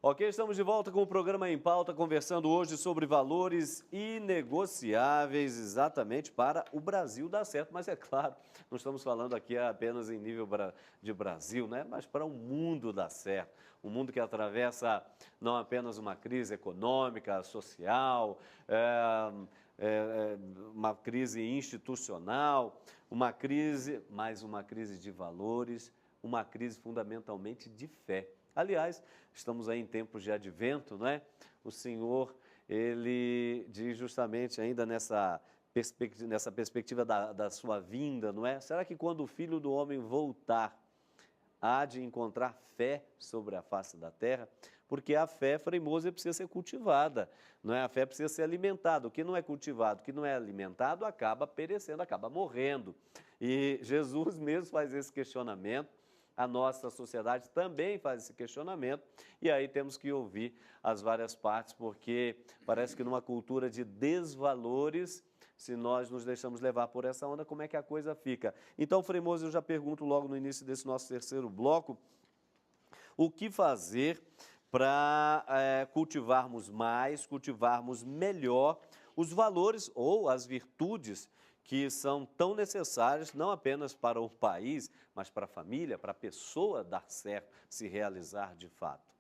Ok, estamos de volta com o programa Em Pauta, conversando hoje sobre valores inegociáveis, exatamente para o Brasil dar certo. Mas é claro, não estamos falando aqui apenas em nível de Brasil, né? Mas para o mundo dar certo. Um mundo que atravessa não apenas uma crise econômica, social, uma crise institucional, uma crise, mais uma crise de valores, uma crise fundamentalmente de fé. Aliás, estamos aí em tempos de advento, não é? O Senhor, ele diz justamente ainda nessa perspectiva da sua vinda, não é? Será que quando o Filho do Homem voltar, há de encontrar fé sobre a face da terra? Porque a fé, Frei Moser, precisa ser cultivada, não é? A fé precisa ser alimentada. O que não é cultivado, o que não é alimentado, acaba perecendo, acaba morrendo. E Jesus mesmo faz esse questionamento. A nossa sociedade também faz esse questionamento e aí temos que ouvir as várias partes, porque parece que numa cultura de desvalores, se nós nos deixamos levar por essa onda, como é que a coisa fica? Então, Frei Moser, eu já pergunto logo no início desse nosso terceiro bloco, o que fazer para cultivarmos mais, cultivarmos melhor os valores ou as virtudes que são tão necessárias, não apenas para o país, mas para a família, para a pessoa dar certo, se realizar de fato.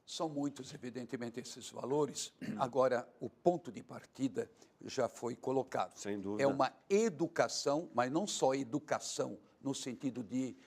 São muitos, evidentemente, esses valores. Agora, o ponto de partida já foi colocado. Sem dúvida. É uma educação, mas não só educação no sentido de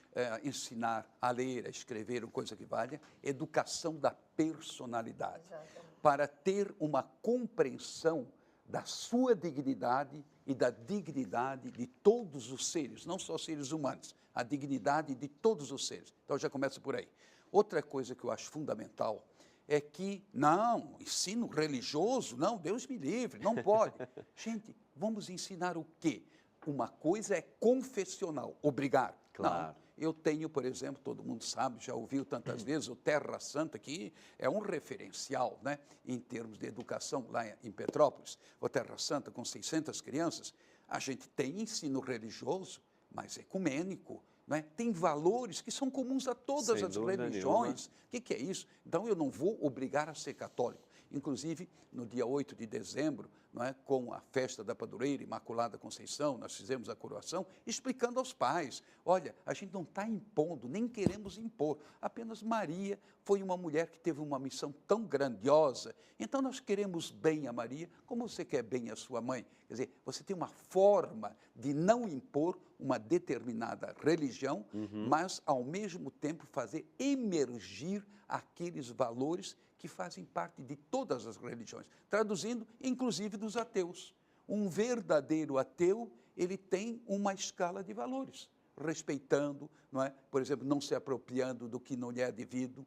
ensinar a ler, a escrever, coisa que valha, educação da personalidade. Exatamente. Para ter uma compreensão da sua dignidade e da dignidade de todos os seres, não só seres humanos, a dignidade de todos os seres. Então, já começa por aí. Outra coisa que eu acho fundamental é que, não, ensino religioso, não, Deus me livre, não pode. Gente, vamos ensinar o quê? Uma coisa é confessional, obrigar. Claro. Não, eu tenho, por exemplo, todo mundo sabe, já ouviu tantas vezes, o Terra Santa, que é um referencial, né, em termos de educação lá em Petrópolis. O Terra Santa, com 600 crianças, a gente tem ensino religioso, mas ecumênico. Né? Tem valores que são comuns a todas as religiões. O que é isso? Então, eu não vou obrigar a ser católico. Inclusive, no dia 8 de dezembro, não é, com a festa da Padroeira Imaculada Conceição, nós fizemos a coroação, explicando aos pais, olha, a gente não está impondo, nem queremos impor, apenas Maria foi uma mulher que teve uma missão tão grandiosa, então nós queremos bem a Maria, como você quer bem a sua mãe. Quer dizer, você tem uma forma de não impor uma determinada religião, mas, ao mesmo tempo, fazer emergir aqueles valores que fazem parte de todas as religiões, traduzindo, inclusive, dos ateus. Um verdadeiro ateu, ele tem uma escala de valores, respeitando, não é? Por exemplo, não se apropriando do que não lhe é devido,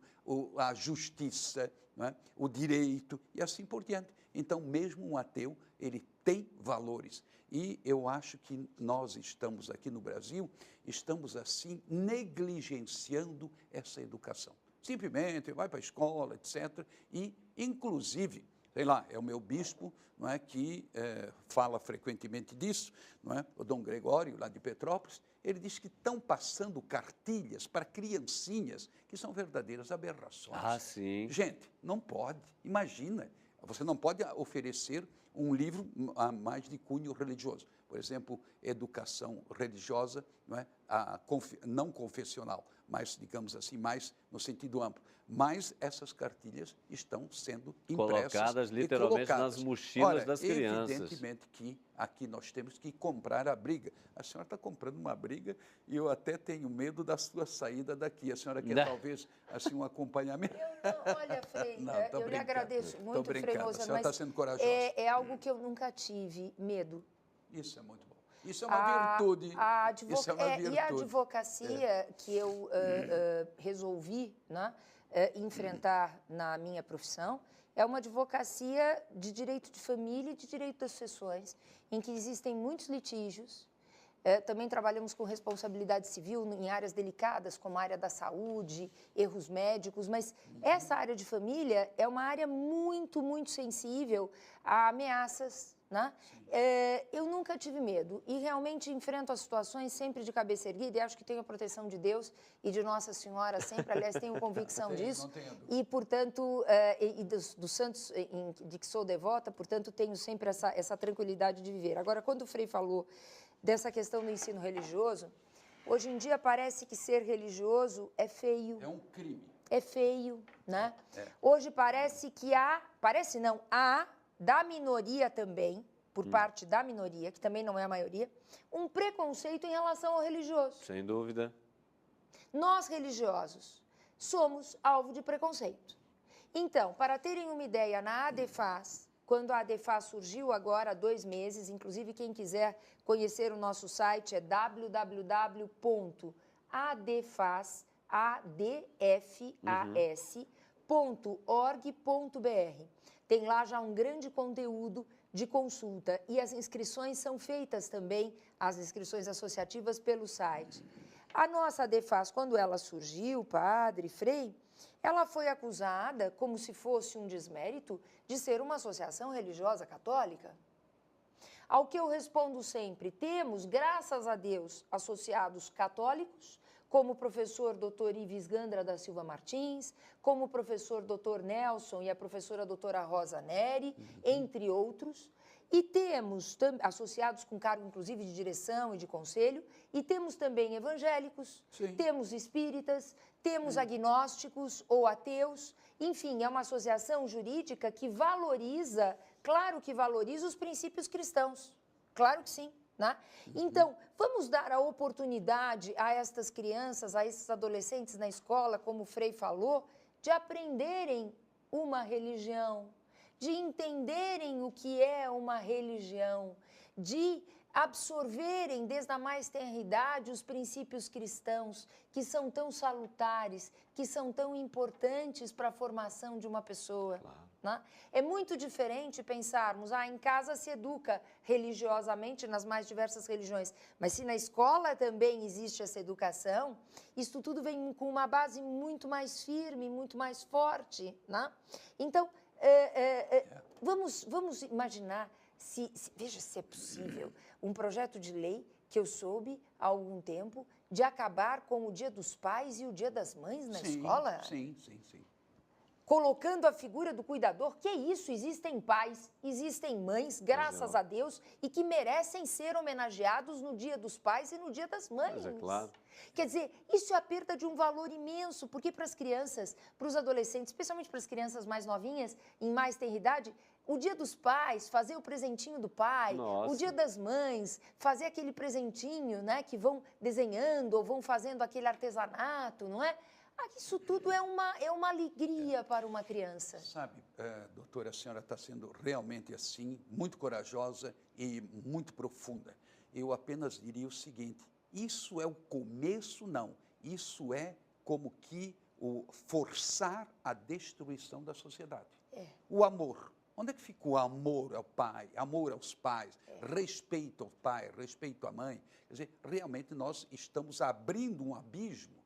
a justiça, não é? O direito e assim por diante. Então, mesmo um ateu, ele tem valores. E eu acho que nós estamos aqui no Brasil, estamos assim negligenciando essa educação. Simplesmente vai para a escola, etc. E, inclusive, sei lá, é o meu bispo, não é, que fala frequentemente disso, não é? O Dom Gregório, lá de Petrópolis, ele diz que estão passando cartilhas para criancinhas que são verdadeiras aberrações. Ah, sim. Gente, não pode, imagina, você não pode oferecer um livro a mais de cunho religioso. Por exemplo, educação religiosa, não é? Não confessional, mas, digamos assim, mais no sentido amplo. Mas essas cartilhas estão sendo impressas colocadas literalmente nas mochilas das crianças. Evidentemente que aqui nós temos que comprar a briga. A senhora está comprando uma briga e eu até tenho medo da sua saída daqui. A senhora quer talvez assim um acompanhamento? Olha, Frei, Não, eu lhe agradeço muito, Frei Moser, a senhora está sendo corajosa. É algo que eu nunca tive, medo. Isso é muito bom. Isso é uma virtude. Isso é uma virtude. E a advocacia que eu resolvi, né, enfrentar na minha profissão é uma advocacia de direito de família e de direito das sucessões, em que existem muitos litígios. Também trabalhamos com responsabilidade civil em áreas delicadas, como a área da saúde, erros médicos, mas essa área de família é uma área muito, muito sensível a ameaças, né? Eu nunca tive medo e realmente enfrento as situações sempre de cabeça erguida e acho que tenho a proteção de Deus e de Nossa Senhora sempre, aliás, tenho convicção disso. E, portanto, e dos santos de que sou devota, portanto, tenho sempre essa tranquilidade de viver. Agora, quando o Frei falou dessa questão do ensino religioso, hoje em dia parece que ser religioso é feio. É um crime. É feio, né? Hoje parece que há da minoria também, por parte da minoria, que também não é a maioria, um preconceito em relação ao religioso. Sem dúvida. Nós, religiosos, somos alvo de preconceito. Então, para terem uma ideia, na ADEFAS, quando a ADEFAS surgiu agora há 2 meses, inclusive quem quiser conhecer o nosso site é www.adfas.org.br. Tem lá já um grande conteúdo de consulta e as inscrições são feitas também, as inscrições associativas, pelo site. A nossa ADEFAS, quando ela surgiu, padre, Frei, ela foi acusada, como se fosse um desmérito, de ser uma associação religiosa católica. Ao que eu respondo sempre, temos, graças a Deus, associados católicos, como o professor Dr. Ives Gandra da Silva Martins, como o professor Dr. Nelson e a professora doutora Rosa Neri, entre outros, e temos associados com cargo, inclusive, de direção e de conselho, e temos também evangélicos, temos espíritas, temos agnósticos ou ateus, enfim, é uma associação jurídica que valoriza, claro que valoriza os princípios cristãos, claro que sim. Né? Então, vamos dar a oportunidade a estas crianças, a esses adolescentes na escola, como o Frei falou, de aprenderem uma religião, de entenderem o que é uma religião, de absorverem desde a mais tenra idade os princípios cristãos, que são tão salutares, que são tão importantes para a formação de uma pessoa. Claro. Né? É muito diferente pensarmos, em casa se educa religiosamente nas mais diversas religiões, mas se na escola também existe essa educação, isso tudo vem com uma base muito mais firme, muito mais forte. Né? Então, vamos imaginar, veja se é possível, um projeto de lei que eu soube há algum tempo de acabar com o Dia dos Pais e o Dia das Mães na escola? Sim. Colocando a figura do cuidador, que é isso, existem pais, existem mães, graças a Deus, e que merecem ser homenageados no Dia dos Pais e no Dia das Mães. Mas é claro. Quer dizer, isso é a perda de um valor imenso, porque para as crianças, para os adolescentes, especialmente para as crianças mais novinhas, em mais tenra idade, o Dia dos Pais, fazer o presentinho do pai, o Dia das Mães, fazer aquele presentinho, né, que vão desenhando ou vão fazendo aquele artesanato, não é? Isso tudo é uma alegria para uma criança. Sabe, doutora, a senhora está sendo realmente assim, muito corajosa e muito profunda. Eu apenas diria o seguinte, isso é o começo, não. Isso é como que o forçar a destruição da sociedade. O amor. Onde é que fica o amor ao pai, amor aos pais, respeito ao pai, respeito à mãe? Quer dizer, realmente nós estamos abrindo um abismo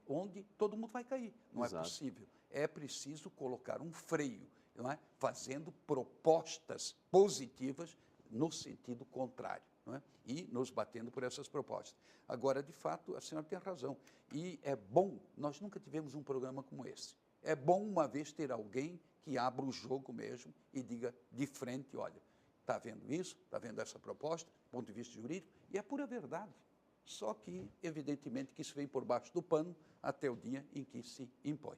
onde todo mundo vai cair. Não Exato. É possível. É preciso colocar um freio, não é? Fazendo propostas positivas no sentido contrário, não é? E nos batendo por essas propostas. Agora, de fato, a senhora tem razão. E é bom, nós nunca tivemos um programa como esse. É bom uma vez ter alguém que abra o jogo mesmo e diga de frente, olha, está vendo isso, está vendo essa proposta, do ponto de vista jurídico, e é pura verdade. Só que, evidentemente, que isso vem por baixo do pano até o dia em que se impõe.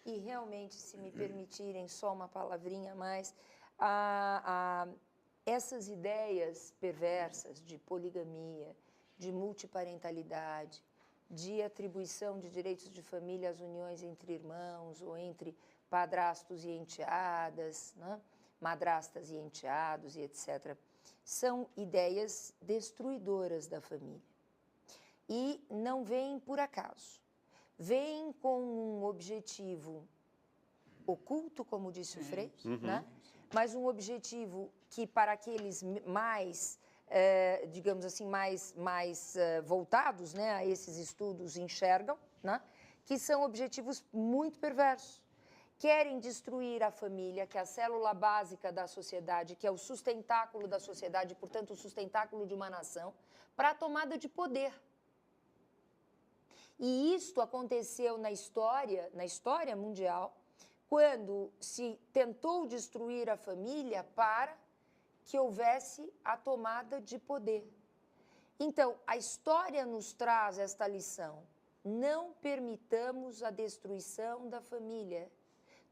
E realmente, se me permitirem só uma palavrinha a mais, essas ideias perversas de poligamia, de multiparentalidade, de atribuição de direitos de família às uniões entre irmãos ou entre padrastos e enteadas, né? Madrastas e enteados e etc., são ideias destruidoras da família. E não vêm por acaso. Vêm com um objetivo oculto, como disse o Frei, né? Mas um objetivo que para aqueles mais, digamos assim, mais voltados, né, a esses estudos enxergam, né? Que são objetivos muito perversos, querem destruir a família, que é a célula básica da sociedade, que é o sustentáculo da sociedade, portanto, o sustentáculo de uma nação, para a tomada de poder. E isto aconteceu na história mundial, quando se tentou destruir a família para que houvesse a tomada de poder. Então, a história nos traz esta lição. Não permitamos a destruição da família.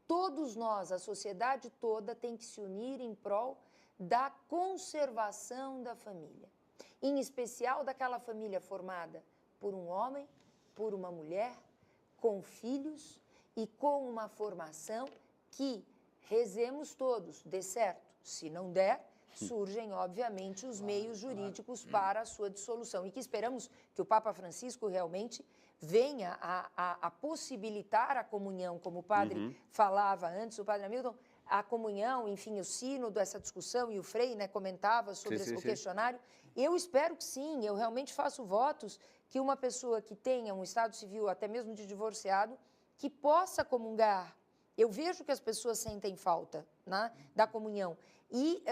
Todos nós, a sociedade toda, tem que se unir em prol da conservação da família. Em especial daquela família formada por um homem, por uma mulher, com filhos e com uma formação que rezemos todos, dê certo. Se não der, surgem, obviamente, os meios jurídicos para a sua dissolução. E que esperamos que o Papa Francisco realmente venha a possibilitar a comunhão, como o padre falava antes, o padre Hamilton, a comunhão, enfim, o sínodo, essa discussão, e o Frei, né, comentava sobre o questionário. Eu espero que sim, eu realmente faço votos que uma pessoa que tenha um estado civil, até mesmo de divorciado, que possa comungar. Eu vejo que as pessoas sentem falta, né, da comunhão. E,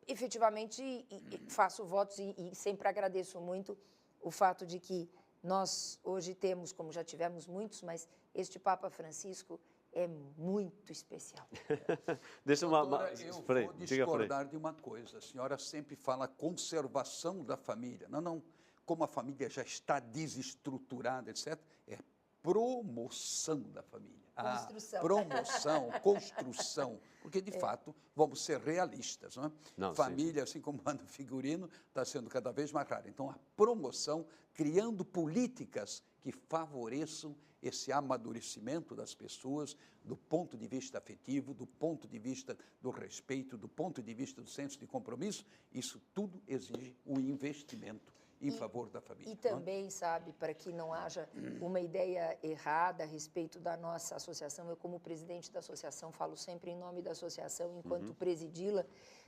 efetivamente, faço votos e sempre agradeço muito o fato de que nós hoje temos, como já tivemos muitos, mas este Papa Francisco é muito especial. Deixa eu vou discordar de uma coisa. A senhora sempre fala conservação da família. Não, como a família já está desestruturada, etc., é promoção da família. Construção. Promoção, construção. Porque, de fato, vamos ser realistas. Não é? Não, família, assim como anda figurino, está sendo cada vez mais rara. Então, a promoção, criando políticas que favoreçam esse amadurecimento das pessoas do ponto de vista afetivo, do ponto de vista do respeito, do ponto de vista do senso de compromisso, isso tudo exige um investimento em favor da família. E também, sabe, para que não haja uma ideia errada a respeito da nossa associação, eu como presidente da associação falo sempre em nome da associação, enquanto presidi-la,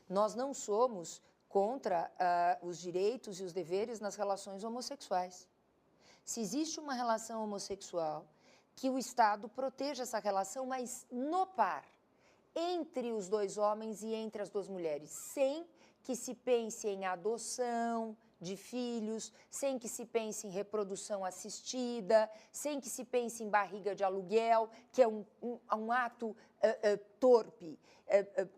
nós não somos contra os direitos e os deveres nas relações homossexuais. Se existe uma relação homossexual, que o Estado proteja essa relação, mas no par, entre os dois homens e entre as duas mulheres, sem que se pense em adoção de filhos, sem que se pense em reprodução assistida, sem que se pense em barriga de aluguel, que é um ato torpe.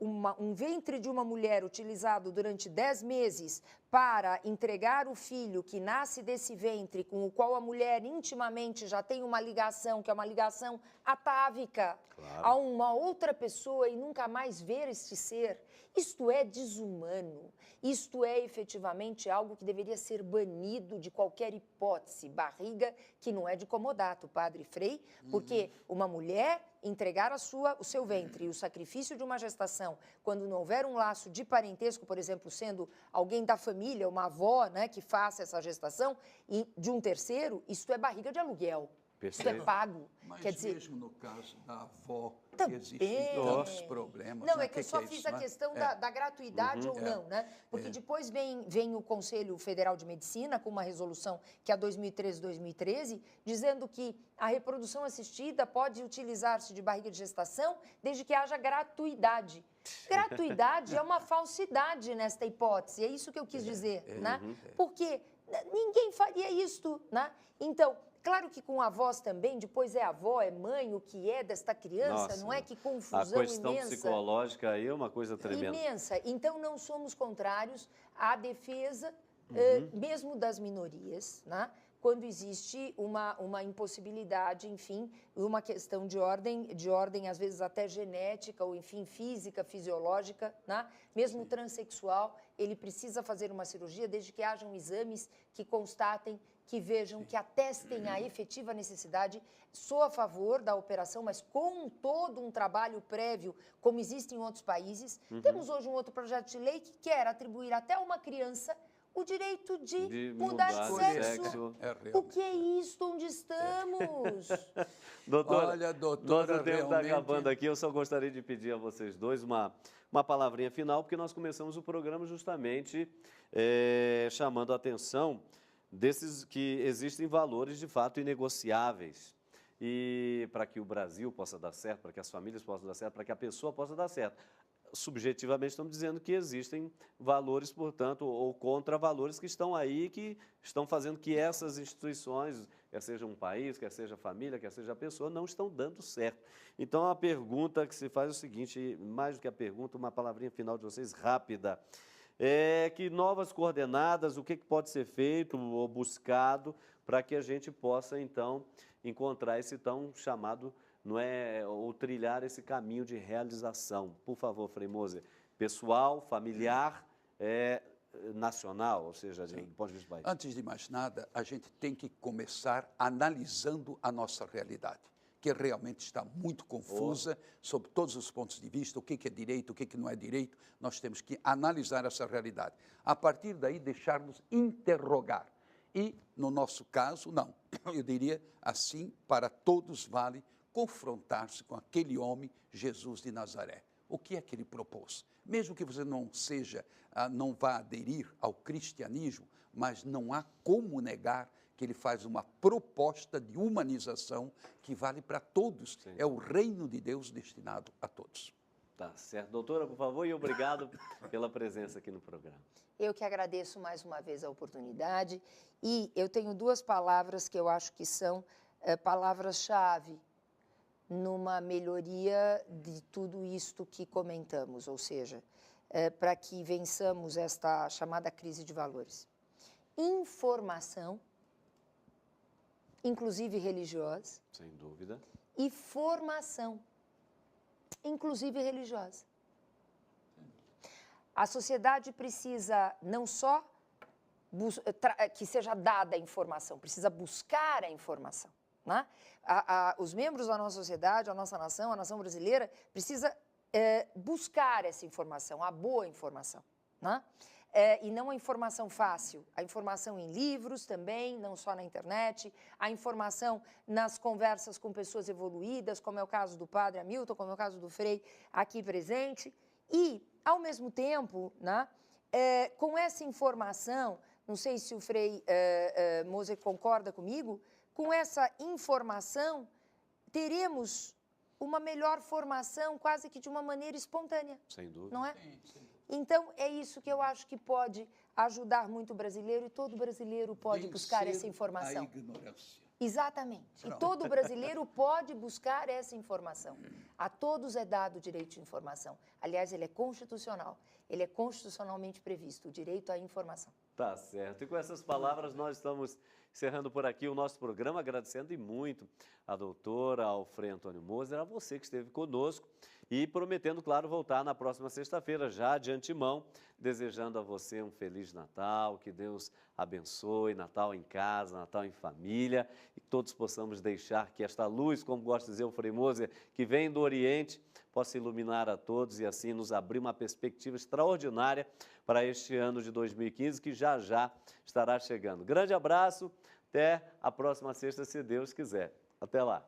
Um ventre de uma mulher utilizado durante 10 meses para entregar o filho que nasce desse ventre, com o qual a mulher intimamente já tem uma ligação, que é uma ligação atávica, a uma outra pessoa e nunca mais ver este ser, isto é desumano, isto é efetivamente algo que deveria ser banido de qualquer hipótese, barriga que não é de comodato, padre Frei, porque uma mulher entregar o seu ventre e o sacrifício de uma gestação, quando não houver um laço de parentesco, por exemplo, sendo alguém da família, uma avó, né, que faça essa gestação, e de um terceiro, isto é barriga de aluguel. Isso é pago. Mas quer dizer, mesmo no caso da avó, também existem tantos problemas. Não, é que eu só fiz a questão da gratuidade ou não, né? Porque depois vem o Conselho Federal de Medicina, com uma resolução que é a 2013, dizendo que a reprodução assistida pode utilizar-se de barriga de gestação desde que haja gratuidade. Gratuidade é uma falsidade nesta hipótese, é isso que eu quis dizer, né? Porque ninguém faria isto, né? Então, claro que com avós também, depois é avó, é mãe, o que é desta criança, Nossa, não é? Que confusão a questão imensa. psicológica aí é uma coisa tremenda. Imensa. Então, não somos contrários à defesa, mesmo das minorias, né? Quando existe uma impossibilidade, enfim, uma questão de ordem, às vezes até genética, ou enfim, física, fisiológica, né? Mesmo o transexual, ele precisa fazer uma cirurgia desde que hajam exames que constatem, que vejam, que atestem a efetiva necessidade. Sou a favor da operação, mas com todo um trabalho prévio, como existe em outros países. Temos hoje um outro projeto de lei que quer atribuir até uma criança o direito de mudar de sexo. O que é isto? Onde estamos? Doutora, olha, doutora, nosso tempo está acabando aqui. Eu só gostaria de pedir a vocês dois uma palavrinha final, porque nós começamos o programa justamente chamando a atenção desses que existem valores de fato inegociáveis. e para que o Brasil possa dar certo, para que as famílias possam dar certo, para que a pessoa possa dar certo. Subjetivamente estamos dizendo que existem valores, portanto, ou contravalores que estão aí, que estão fazendo que essas instituições, quer seja um país, quer seja a família, quer seja a pessoa, não estão dando certo. Então, a pergunta que se faz é o seguinte, mais do que a pergunta, uma palavrinha final de vocês, rápida. Que novas coordenadas, o que pode ser feito ou buscado para que a gente possa, então, encontrar esse tão chamado, não é, ou trilhar esse caminho de realização. Por favor, Frei Moser, pessoal, familiar, nacional, ou seja, do ponto de vista do país. Antes de mais nada, a gente tem que começar analisando a nossa realidade, que realmente está muito confusa sob todos os pontos de vista, o que é direito, o que não é direito. Nós temos que analisar essa realidade. A partir daí, deixar-nos interrogar. E, no nosso caso, não. Eu diria assim, para todos vale confrontar-se com aquele homem, Jesus de Nazaré. O que é que ele propôs? Mesmo que você não vá aderir ao cristianismo, mas não há como negar que ele faz uma proposta de humanização que vale para todos. Sim. É o reino de Deus destinado a todos. Tá certo. Doutora, por favor, e obrigado pela presença aqui no programa. Eu que agradeço mais uma vez a oportunidade e eu tenho duas palavras que eu acho que são palavras-chave numa melhoria de tudo isto que comentamos, ou seja, para que vençamos esta chamada crise de valores. Informação, inclusive religiosa. Sem dúvida. E formação, inclusive religiosa. A sociedade precisa não só que seja dada a informação, precisa buscar a informação. Né? Os membros da nossa sociedade, a nossa nação, a nação brasileira, precisa buscar essa informação, a boa informação. Né? E não a informação fácil, a informação em livros também, não só na internet, a informação nas conversas com pessoas evoluídas, como é o caso do padre Hamilton, como é o caso do Frei aqui presente. E, ao mesmo tempo, né, com essa informação, não sei se o Frei Moser concorda comigo, com essa informação, teremos uma melhor formação quase que de uma maneira espontânea. Sem dúvida. Não é? Sim. Então, é isso que eu acho que pode ajudar muito o brasileiro e todo brasileiro pode buscar essa informação. A ignorância. Exatamente. Pronto. E todo brasileiro pode buscar essa informação. A todos é dado o direito de informação. Aliás, ele é constitucional. Ele é constitucionalmente previsto, o direito à informação. Tá certo. E com essas palavras nós estamos encerrando por aqui o nosso programa, agradecendo e muito a doutora, ao Frei Antônio Moser, a você que esteve conosco e prometendo, claro, voltar na próxima sexta-feira, já de antemão, desejando a você um Feliz Natal, que Deus abençoe, Natal em casa, Natal em família, e que todos possamos deixar que esta luz, como gosta de dizer o Frei Moser, que vem do Oriente, possa iluminar a todos e assim nos abrir uma perspectiva extraordinária para este ano de 2015, que já estará chegando. Grande abraço, até a próxima sexta, se Deus quiser. Até lá.